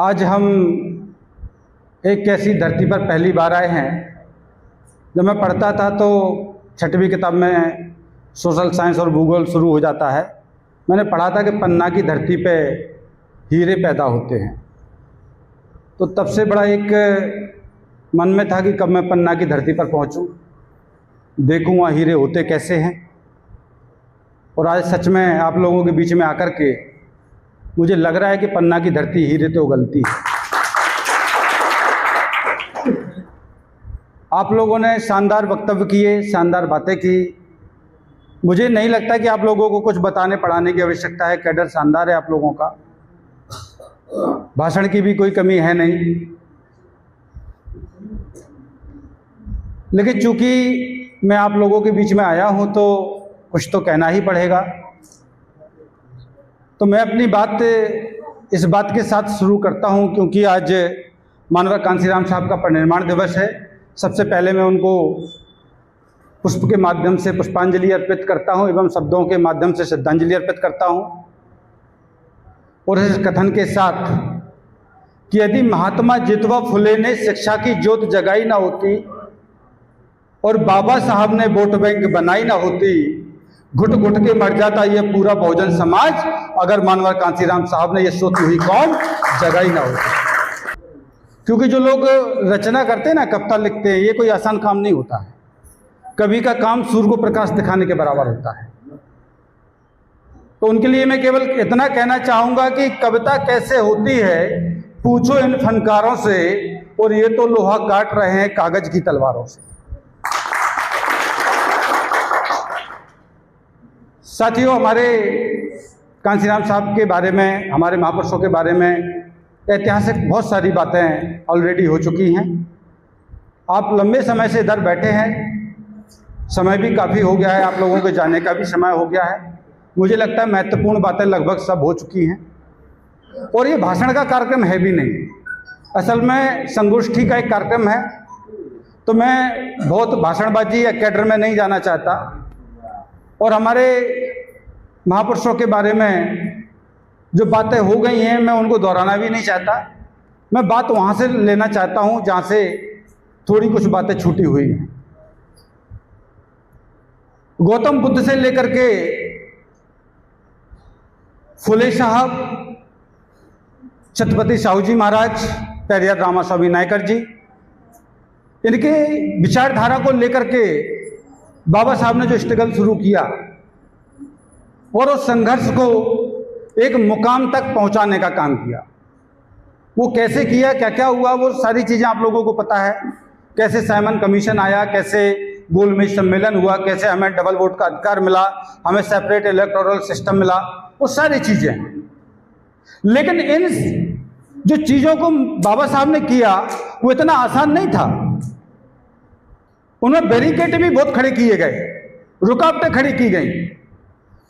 आज हम एक ऐसी धरती पर पहली बार आए हैं। जब मैं पढ़ता था तो 6वीं किताब में सोशल साइंस और भूगोल शुरू हो जाता है। मैंने पढ़ा था कि पन्ना की धरती पे हीरे पैदा होते हैं। तो तब से बड़ा एक मन में था कि कब मैं पन्ना की धरती पर पहुंचूं, देखूं वहाँ हीरे होते कैसे हैं। और आज सच में आप लोगों के बीच में आकर के मुझे लग रहा है कि पन्ना की धरती हीरे तो उगलती है। आप लोगों ने शानदार वक्तव्य किए, शानदार बातें की। मुझे नहीं लगता कि आप लोगों को कुछ बताने पढ़ाने की आवश्यकता है। कैडर शानदार है आप लोगों का, भाषण की भी कोई कमी है नहीं। लेकिन चूंकि मैं आप लोगों के बीच में आया हूं तो कुछ तो कहना ही पड़ेगा। तो मैं अपनी बात इस बात के साथ शुरू करता हूं, क्योंकि आज मानव कांसीराम साहब का परिनिर्वाण दिवस है। सबसे पहले मैं उनको पुष्प के माध्यम से पुष्पांजलि अर्पित करता हूं एवं शब्दों के माध्यम से श्रद्धांजलि अर्पित करता हूं। और इस कथन के साथ कि यदि महात्मा ज्योतिबा फुले ने शिक्षा की ज्योत जगाई ना होती और बाबा साहब ने वोट बैंक बनाई ना होती, घुट घुट के मर जाता ये पूरा बहुजन समाज, अगर मानव कांसीराम साहब ने ये सोती हुई कौम जगाई ना होती। क्योंकि जो लोग रचना करते हैं ना, कविता लिखते हैं, ये कोई आसान काम नहीं होता है। कवि का काम सूर्य को प्रकाश दिखाने के बराबर होता है। तो उनके लिए मैं केवल इतना कहना चाहूंगा कि कविता कैसे होती है पूछो इन फनकारों से, और ये तो लोहा काट रहे हैं कागज की तलवारों से। साथियों, हमारे कांसीराम साहब के बारे में, हमारे महापुरुषों के बारे में ऐतिहासिक बहुत सारी बातें ऑलरेडी हो चुकी हैं। आप लंबे समय से इधर बैठे हैं, समय भी काफ़ी हो गया है, आप लोगों के जाने का भी समय हो गया है। मुझे लगता है महत्वपूर्ण बातें लगभग सब हो चुकी हैं। और ये भाषण का कार्यक्रम है भी नहीं, असल में संगोष्ठी का एक कार्यक्रम है। तो मैं बहुत भाषणबाजी या कैडर में नहीं जाना चाहता, और हमारे महापुरुषों के बारे में जो बातें हो गई हैं मैं उनको दोहराना भी नहीं चाहता। मैं बात वहाँ से लेना चाहता हूँ जहाँ से थोड़ी कुछ बातें छूटी हुई हैं। गौतम बुद्ध से लेकर के फुले साहब, छत्रपति साहू जी महाराज, पेरियार रामास्वामी नायकर जी, इनके विचारधारा को लेकर के बाबा साहब ने जो स्ट्रगल शुरू किया और उस संघर्ष को एक मुकाम तक पहुंचाने का काम किया, वो कैसे किया, क्या क्या हुआ, वो सारी चीज़ें आप लोगों को पता है। कैसे साइमन कमीशन आया, कैसे गोलमेज सम्मेलन हुआ, कैसे हमें डबल वोट का अधिकार मिला, हमें सेपरेट इलेक्टोरल सिस्टम मिला, वो सारी चीज़ें। लेकिन इन जो चीज़ों को बाबा साहब ने किया वो इतना आसान नहीं था। उनमें बैरिकेड भी बहुत खड़े किए गए, रुकावटें खड़ी की गई।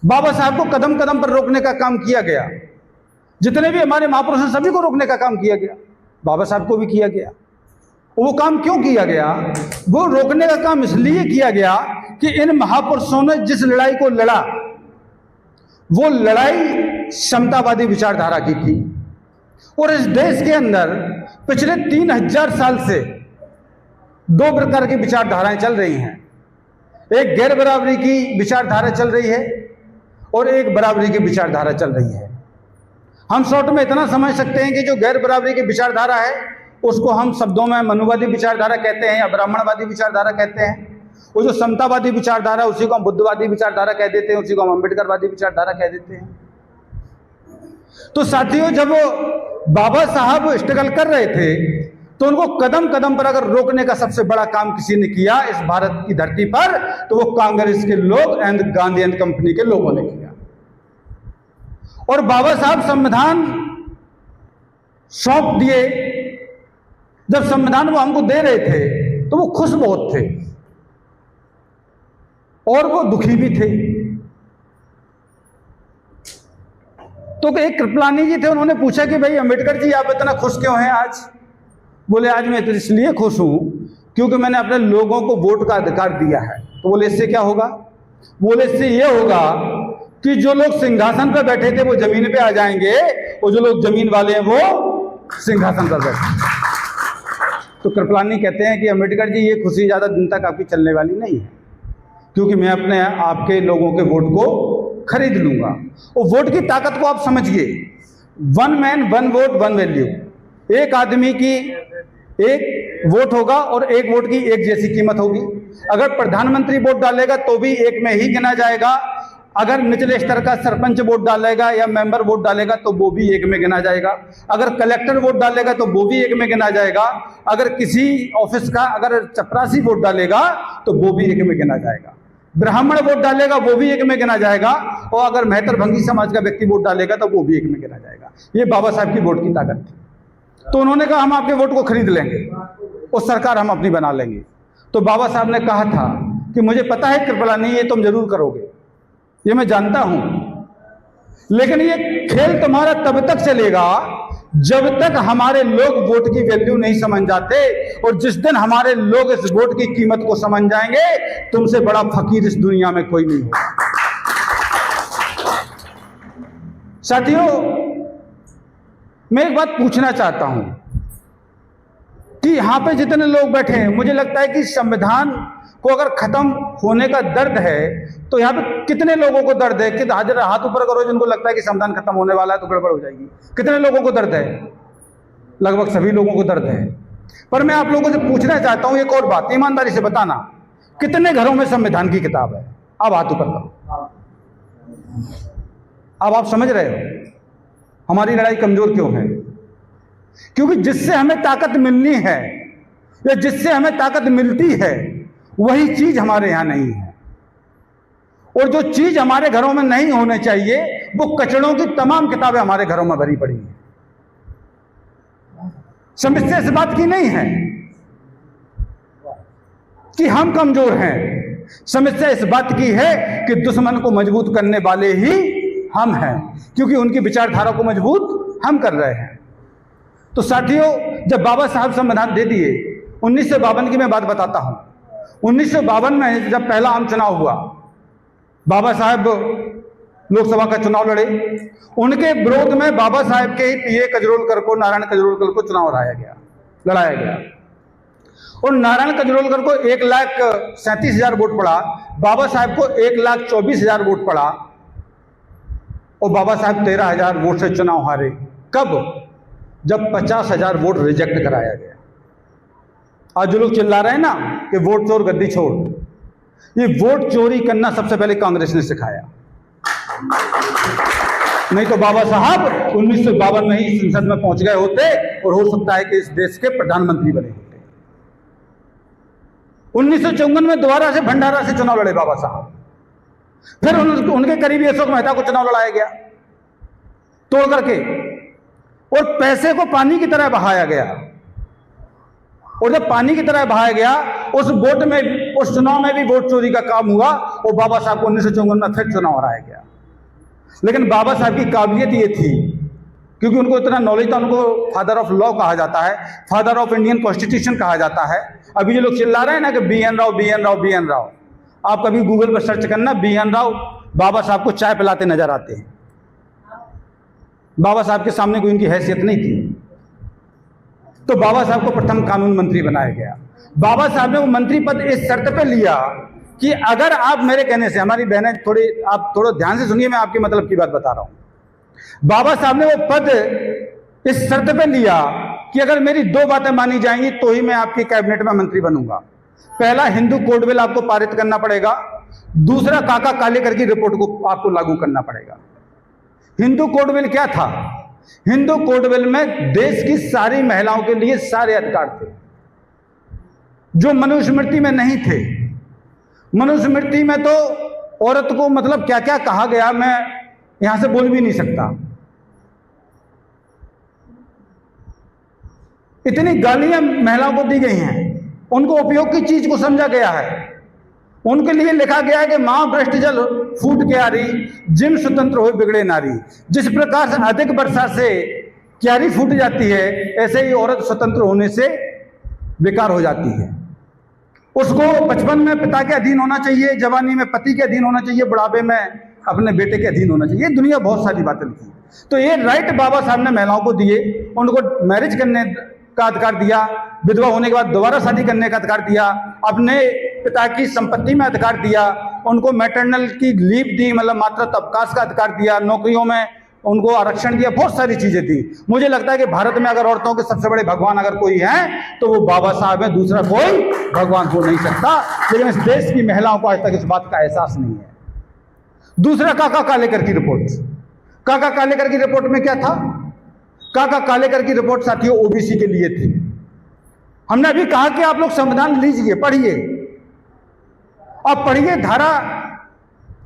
बाबा साहब को कदम कदम पर रोकने का काम किया गया। जितने भी हमारे महापुरुष हैं सभी को रोकने का काम किया गया, बाबा साहब को भी किया गया। वो काम क्यों किया गया? वो रोकने का काम इसलिए किया गया कि इन महापुरुषों ने जिस लड़ाई को लड़ा वो लड़ाई समतावादी विचारधारा की थी। और इस देश के अंदर पिछले 3000 साल से दो प्रकार की विचारधाराएं चल रही हैं। एक गैर बराबरी की विचारधारा चल रही है और एक बराबरी की विचारधारा चल रही है। हम शॉर्ट में इतना समझ सकते हैं कि जो गैर बराबरी की विचारधारा है उसको हम शब्दों में मनुवादी विचारधारा कहते हैं या ब्राह्मणवादी विचारधारा कहते हैं। वो जो समतावादी विचारधारा उसी को हम बुद्धवादी विचारधारा कह देते हैं, उसी को हम अम्बेडकरवादी विचारधारा कह देते हैं। तो साथियों, जब वो बाबा साहब स्ट्रगल कर रहे थे तो उनको कदम कदम पर अगर रोकने का सबसे बड़ा काम किसी ने किया इस भारत की धरती पर, तो वो कांग्रेस के लोग एंड गांधी एंड कंपनी के लोगों ने किया। और बाबा साहब संविधान सौंप दिए। जब संविधान वो हमको दे रहे थे तो वो खुश बहुत थे और वो दुखी भी थे। तो एक कृपलानी जी थे, उन्होंने पूछा कि भाई अम्बेडकर जी आप इतना खुश क्यों हैं आज? बोले आज मैं तो इसलिए खुश हूं क्योंकि मैंने अपने लोगों को वोट का अधिकार दिया है। तो बोले इससे क्या होगा? बोले इससे ये होगा कि जो लोग सिंहासन पर बैठे थे वो जमीन पे आ जाएंगे और जो लोग जमीन वाले हैं वो सिंहासन पर बैठे। तो कृपलानी कहते हैं कि अम्बेडकर जी, ये खुशी ज़्यादा दिन तक आपकी चलने वाली नहीं है, क्योंकि मैं अपने आपके लोगों के वोट को खरीद लूंगा। और वोट की ताकत को आप समझिए, 1 मैन 1 वोट 1 वैल्यू। एक आदमी की एक वोट होगा और एक वोट की एक जैसी कीमत होगी। अगर प्रधानमंत्री वोट डालेगा तो भी एक में ही गिना जाएगा, अगर निचले स्तर का सरपंच वोट डालेगा या मेंबर वोट डालेगा तो वो भी एक में गिना जाएगा, अगर कलेक्टर वोट डालेगा तो वो भी एक में गिना जाएगा, अगर किसी ऑफिस का अगर चपरासी वोट डालेगा तो वो भी एक में गिना जाएगा, ब्राह्मण वोट डालेगा वो भी एक में गिना जाएगा, और अगर मेहतर भंगी समाज का व्यक्ति वोट डालेगा तो वो भी एक में गिना जाएगा। ये बाबा साहब की वोट की ताकत थी। तो उन्होंने कहा हम आपके वोट को खरीद लेंगे और सरकार हम अपनी बना लेंगे। तो बाबा साहब ने कहा था कि मुझे पता है कृपलानी, ये तुम जरूर करोगे, ये मैं जानता हूं, लेकिन ये खेल तुम्हारा तब तक चलेगा जब तक हमारे लोग वोट की वैल्यू नहीं समझ जाते, और जिस दिन हमारे लोग इस वोट की कीमत को समझ जाएंगे, तुमसे बड़ा फकीर इस दुनिया में कोई नहीं होगा। साथियों, मैं एक बात पूछना चाहता हूं कि यहां पे जितने लोग बैठे हैं, मुझे लगता है कि संविधान को अगर खत्म होने का दर्द है तो यहां पे कितने लोगों को दर्द है? कि हाथ ऊपर करो जिनको लगता है कि संविधान खत्म होने वाला है तो गड़बड़ हो जाएगी। कितने लोगों को दर्द है? लगभग सभी लोगों को दर्द है। पर मैं आप लोगों से पूछना चाहता हूं एक और बात, ईमानदारी से बताना, कितने घरों में संविधान की किताब है? अब हाथ ऊपर करो। अब आप समझ रहे हो हमारी लड़ाई कमजोर क्यों है? क्योंकि जिससे हमें ताकत मिलनी है या जिससे हमें ताकत मिलती है वही चीज हमारे यहां नहीं है, और जो चीज हमारे घरों में नहीं होने चाहिए वो कचड़ों की तमाम किताबें हमारे घरों में भरी पड़ी हैं। समस्या इस बात की नहीं है कि हम कमजोर हैं, समस्या इस बात की है कि दुश्मन को मजबूत करने वाले ही हम हैं, क्योंकि उनकी विचारधारा को मजबूत हम कर रहे हैं। तो साथियों, जब बाबा साहब संविधान दे दिए, 1952 की मैं बात बताता हूं। 1952 में जब पहला आम चुनाव हुआ, बाबा साहब लोकसभा का चुनाव लड़े, उनके विरोध में बाबा साहब के ही पीए कजरोलकर को, नारायण कजरोलकर को चुनाव लड़ाया गया और नारायण कजरोलकर को 1,37,000 वोट पड़ा, बाबा साहब को 1,24,000 वोट पड़ा, और बाबा साहब 13,000 वोट से चुनाव हारे। कब? जब 50,000 वोट रिजेक्ट कराया गया। आज जो लोग चिल्ला रहे हैं ना कि वोट चोर गद्दी छोड़, ये वोट चोरी करना सबसे पहले कांग्रेस ने सिखाया, नहीं तो बाबा साहब 1952 में ही संसद में पहुंच गए होते और हो सकता है कि इस देश के प्रधानमंत्री बने होते। 1954 में दोबारा से भंडारा से चुनाव लड़े बाबा साहब, फिर उनके करीबी अशोक मेहता को चुनाव लड़ाया गया तोड़ करके, और पैसे को पानी की तरह बहाया गया, और जब पानी की तरह बहाया गया उस चुनाव में भी वोट चोरी का काम हुआ, और बाबा साहब को 1954 में फिर चुनाव हराया गया। लेकिन बाबा साहब की काबिलियत ये थी, क्योंकि उनको इतना नॉलेज था, उनको फादर ऑफ लॉ कहा जाता है, फादर ऑफ इंडियन कॉन्स्टिट्यूशन कहा जाता है। अभी जो लोग चिल्ला रहे हैं ना कि BN राव, आप कभी गूगल पर सर्च करना, BN राव बाबा साहब को चाय पिलाते नजर आते हैं। बाबा साहब के सामने कोई उनकी हैसियत नहीं थी। तो बाबा साहब को प्रथम कानून मंत्री बनाया गया। बाबा साहब ने वो मंत्री पद इस शर्त पे लिया कि अगर आप मेरे कहने से, हमारी बहनें आप थोड़ा ध्यान से सुनिए, मैं आपके मतलब की बात बता रहा हूं। बाबा साहब ने वो पद इस शर्त पे लिया कि अगर मेरी 2 बातें मानी जाएंगी तो ही मैं आपकी कैबिनेट में मंत्री बनूंगा। पहला, हिंदू कोड बिल आपको पारित करना पड़ेगा। दूसरा, काका कालेकर की रिपोर्ट को आपको लागू करना पड़ेगा। हिंदू कोड बिल क्या था? हिंदू कोड बिल में देश की सारी महिलाओं के लिए सारे अधिकार थे जो मनुस्मृति में नहीं थे। मनुस्मृति में तो औरत को मतलब क्या क्या कहा गया, मैं यहां से बोल भी नहीं सकता। इतनी गालियां महिलाओं को दी गई हैं, उनको उपयोग की चीज को समझा गया है। उनके लिए लिखा गया है कि मां भ्रष्ट जल फूट के आ रही, जिम स्वतंत्र हो बिगड़े नारी। जिस प्रकार से अधिक वर्षा से क्यारी फूट जाती है, ऐसे ही औरत स्वतंत्र होने से बेकार हो जाती है। उसको बचपन में पिता के अधीन होना चाहिए, जवानी में पति के अधीन होना चाहिए, बुढ़ापे में अपने बेटे के अधीन होना चाहिए। ये दुनिया बहुत सारी बातें लिखी। तो ये राइट बाबा साहब ने महिलाओं को दिए, उनको मैरिज करने का अधिकार दिया, विधवा होने के बाद दोबारा शादी करने का अधिकार दिया, अपने पिता की संपत्ति में अधिकार दिया, उनको मैटरनल की लीव दी, मतलब मातृत्व अवकाश का अधिकार दिया, नौकरियों में उनको आरक्षण दिया, बहुत सारी चीजें दी। मुझे लगता है कि भारत में अगर औरतों के सबसे बड़े भगवान अगर कोई है तो वो बाबा साहब है, दूसरा कोई भगवान हो नहीं सकता। लेकिन इस देश की महिलाओं को आज तक इस बात का एहसास नहीं है। दूसरा, काका कालेकर की रिपोर्ट। काका कालेकर की रिपोर्ट में क्या था? काका कालेकर की रिपोर्ट साथियों ओबीसी के लिए थी। हमने अभी कहा कि आप लोग संविधान लीजिए, पढ़िए, अब पढ़िए धारा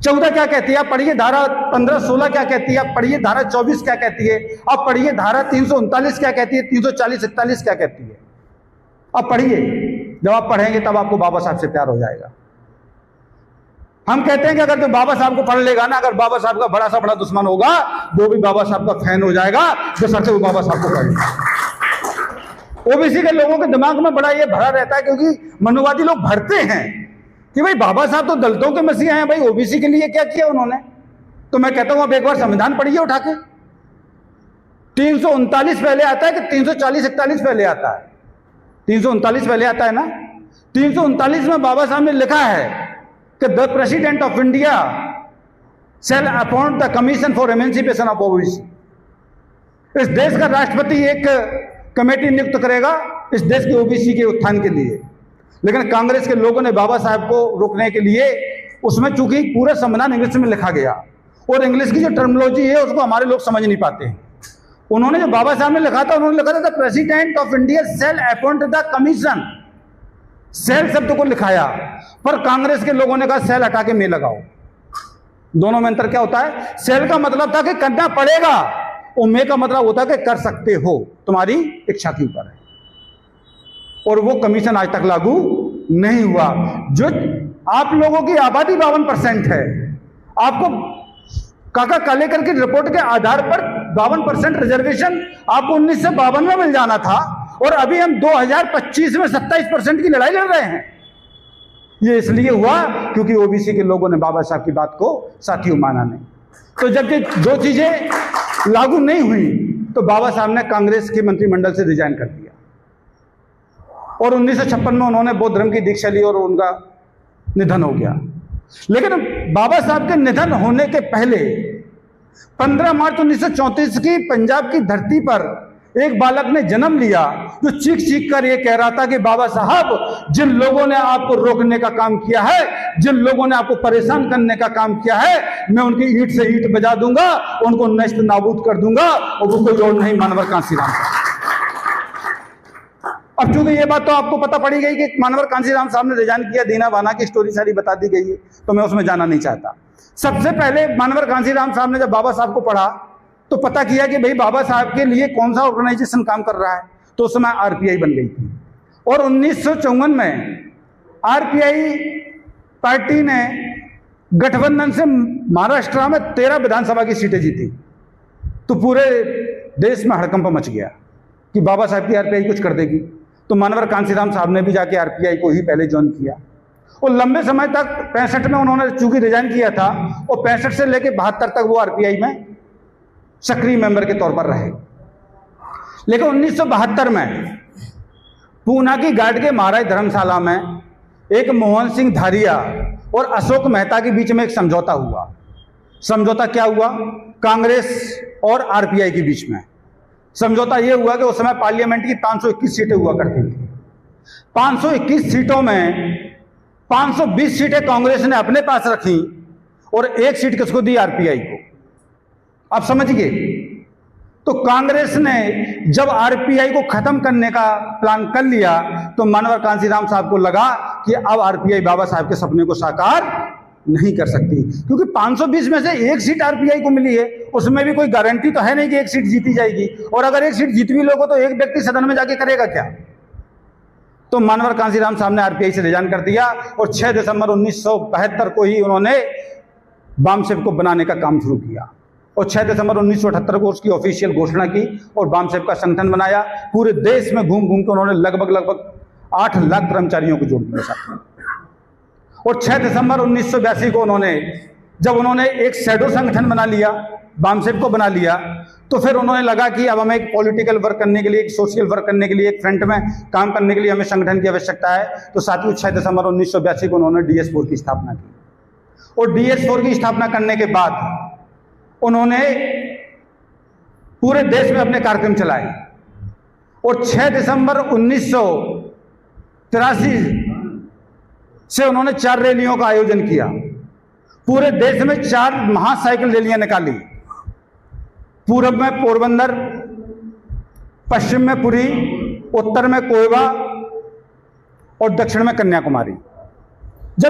14 क्या कहती है, आप पढ़िए धारा 15-16 क्या कहती है, आप पढ़िए धारा 24 क्या कहती है, आप पढ़िए धारा 339 क्या कहती है, 340-41 क्या कहती है। अब पढ़िए, जब आप पढ़ेंगे तब आपको बाबा साहब से प्यार हो जाएगा। हम कहते हैं कि अगर जो बाबा साहब को पढ़ लेगा ना, अगर बाबा साहब का बड़ा सा बड़ा दुश्मन होगा वो भी बाबा साहब का फैन हो जाएगा, जो सबसे वो बाबा साहब को पढ़ेगा। ओबीसी के लोगों के दिमाग में बड़ा ये भरा रहता है, क्योंकि मनुवादी लोग भरते हैं कि भाई बाबा साहब तो दलितों के मसीहा हैं, भाई ओबीसी के लिए क्या किया उन्होंने। तो मैं कहता हूं आप एक बार संविधान पढ़िए उठा के। 339 पहले आता है कि 340-41 पहले आता है? 339 पहले आता है ना। 339 में बाबा साहब ने लिखा है कि the president of India shall appoint the commission for emancipation of OBC. इस देश का राष्ट्रपति एक कमेटी नियुक्त करेगा इस देश के ओबीसी के उत्थान के लिए। लेकिन कांग्रेस के लोगों ने बाबा साहब को रोकने के लिए, उसमें चूंकि पूरा संविधान इंग्लिश में लिखा गया और इंग्लिश की जो टर्मिनोलॉजी है उसको हमारे लोग समझ नहीं पाते हैं। उन्होंने जो बाबा साहब ने लिखा था, उन्होंने लिखा था the president of India shall appoint the commission. Shall शब्द को लिखाया, पर कांग्रेस के लोगों ने कहा सेल हटा के में लगाओ। दोनों में अंतर क्या होता है? सेल का मतलब था कि करना पड़ेगा, और में का मतलब होता है कि कर सकते हो, तुम्हारी इच्छा के ऊपर है। और वो कमीशन आज तक लागू नहीं हुआ। जो आप लोगों की आबादी 52% है, आपको काका कालेकर की रिपोर्ट के आधार पर 52% रिजर्वेशन आपको 1952 में मिल जाना था, और अभी हम 2025 में 27% की लड़ाई लड़ रहे हैं। ये इसलिए हुआ क्योंकि ओबीसी के लोगों ने बाबा साहब की बात को साथियों माना नहीं। तो जब ये दो चीजें लागू नहीं हुई तो बाबा साहब ने कांग्रेस के मंत्रिमंडल से रिजाइन कर दिया, और 1956 में उन्होंने बौद्ध धर्म की दीक्षा ली और उनका निधन हो गया। लेकिन बाबा साहब के निधन होने के पहले 15 मार्च 1934 की पंजाब की धरती पर एक बालक ने जन्म लिया जो चीख चीख कर ये कह रहा था कि बाबा साहब, जिन लोगों ने आपको रोकने का काम किया है, जिन लोगों ने आपको परेशान करने का काम किया है, मैं उनकी ईंट से ईंट बजा दूंगा, उनको नष्ट नाबूद कर दूंगा, और वो कोई और नहीं मानवर कांसीराम। अब चूंकि ये बात तो आपको पता पड़ी गई कि मानवर कांसीराम साहब ने रिजाइन किया, दीना बाना की स्टोरी सारी बता दी गई है, तो मैं उसमें जाना नहीं चाहता। सबसे पहले मानवर कांसीराम साहब ने जब बाबा साहब को पढ़ा तो पता किया कि भाई बाबा साहब के लिए कौन सा ऑर्गेनाइजेशन काम कर रहा है, तो उस समय आरपीआई बन गई थी। और 1954 में आरपीआई पार्टी ने गठबंधन से महाराष्ट्र में 13 विधानसभा की सीटें जीती। तो पूरे देश में हड़कंप मच गया कि बाबा साहब की आरपीआई कुछ कर देगी। तो मानवर कांसीराम साहब ने भी जाके आरपीआई को ही पहले ज्वाइन किया, और लंबे समय तक 65 में उन्होंने चूंकि रिजाइन किया था, और 65 से लेकर 72 तक वो आरपीआई में सक्रिय मेंबर के तौर पर रहे। लेकिन 1972 में पूना की गार्ड के महाराज धर्मशाला में एक मोहन सिंह धारिया और अशोक मेहता के बीच में एक समझौता हुआ। समझौता क्या हुआ? कांग्रेस और आरपीआई के बीच में समझौता यह हुआ कि उस समय पार्लियामेंट की 521 सीटें हुआ करती थी। 521 सीटों में 520 सीटें कांग्रेस ने अपने पास रखी और एक सीट किसको दी? आरपीआई को। आप समझिए, तो कांग्रेस ने जब आरपीआई को खत्म करने का प्लान कर लिया तो मानवर कांसीराम साहब को लगा कि अब आरपीआई बाबा साहब के सपने को साकार नहीं कर सकती, क्योंकि 520 में से एक सीट आरपीआई को मिली है, उसमें भी कोई गारंटी तो है नहीं कि एक सीट जीती जाएगी, और अगर एक सीट जीत भी लोगों तो एक व्यक्ति सदन में जाके करेगा क्या? तो मानवर कांसीराम साहब ने आरपीआई से रिजाइन कर दिया, और 6 दिसंबर 1972 को ही उन्होंने बामसेप को बनाने का काम शुरू किया, और 6 दिसंबर 1978 को उसकी ऑफिशियल घोषणा की और बामसेप का संगठन बनाया। पूरे देश में घूम घूम के उन्होंने लगभग 8 लाख कर्मचारियों को जोड़ दिया साथ में। और 6 दिसंबर 1982 को उन्होंने जब उन्होंने एक शैडो संगठन बना लिया, बामसेफ को बना लिया, तो फिर उन्होंने लगा कि अब हमें एक पॉलिटिकल वर्क करने के लिए, एक सोशल वर्क करने के लिए, एक फ्रंट में काम करने के लिए हमें संगठन की आवश्यकता है। तो 6 दिसंबर 1982 को उन्होंने DS4 की स्थापना की। और DS4 की स्थापना करने के बाद उन्होंने पूरे देश में अपने कार्यक्रम चलाए और 6 दिसंबर 1983 से उन्होंने 4 रैलियों का आयोजन किया। पूरे देश में 4 महासाइकिल रैलियां निकाली। पूर्व में पोरबंदर, पश्चिम में पुरी, उत्तर में कोयबा और दक्षिण में कन्याकुमारी।